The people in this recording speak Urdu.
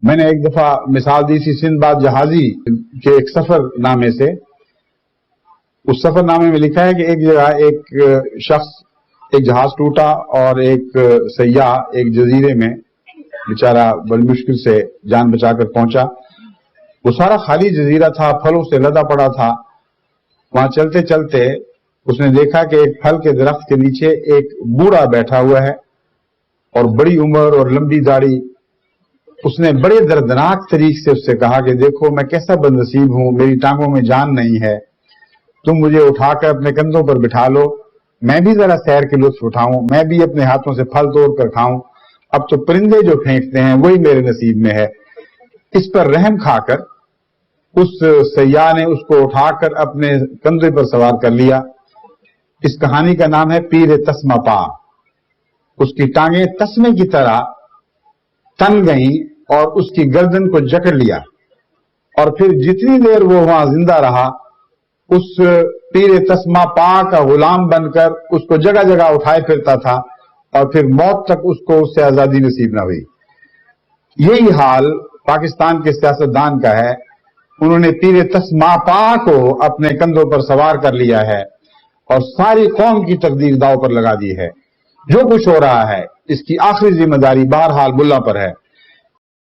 میں نے ایک دفعہ مثال دی تھی سندھ باد جہازی کے ایک سفر نامے سے. اس سفر نامے میں لکھا ہے کہ ایک جگہ ایک شخص، ایک جہاز ٹوٹا اور ایک سیاح ایک جزیرے میں بیچارہ بڑی مشکل سے جان بچا کر پہنچا. وہ سارا خالی جزیرہ تھا، پھلوں سے لدا پڑا تھا. وہاں چلتے چلتے اس نے دیکھا کہ ایک پھل کے درخت کے نیچے ایک بوڑھا بیٹھا ہوا ہے اور بڑی عمر اور لمبی داڑھی. اس نے بڑے دردناک طریقے سے اس سے کہا کہ دیکھو میں کیسا بد نصیب ہوں، میری ٹانگوں میں جان نہیں ہے، تم مجھے اٹھا کر اپنے کندھوں پر بٹھا لو، میں بھی ذرا سیر کے لطف اٹھاؤں، میں بھی اپنے ہاتھوں سے پھل توڑ کر کھاؤں. اب تو پرندے جو پھینکتے ہیں وہی میرے نصیب میں ہے. اس پر رحم کھا کر اس سیاح نے اس کو اٹھا کر اپنے کندھے پر سوار کر لیا. اس کہانی کا نام ہے پیر تسمہ پا. اس کی ٹانگیں تسمے کی طرح تن گئیں اور اس کی گردن کو جکڑ لیا، اور پھر جتنی دیر وہ وہاں زندہ رہا اس پیر تسمہ پا کا غلام بن کر اس کو جگہ جگہ اٹھائے پھرتا تھا، اور پھر موت تک اس کو اس سے آزادی نصیب نہ ہوئی. یہی حال پاکستان کے سیاستدان کا ہے. انہوں نے پیر تسمہ پا کو اپنے کندھوں پر سوار کر لیا ہے اور ساری قوم کی تقدیر داؤ پر لگا دی ہے. جو کچھ ہو رہا ہے اس کی آخری ذمہ داری بہرحال ملا پر ہے.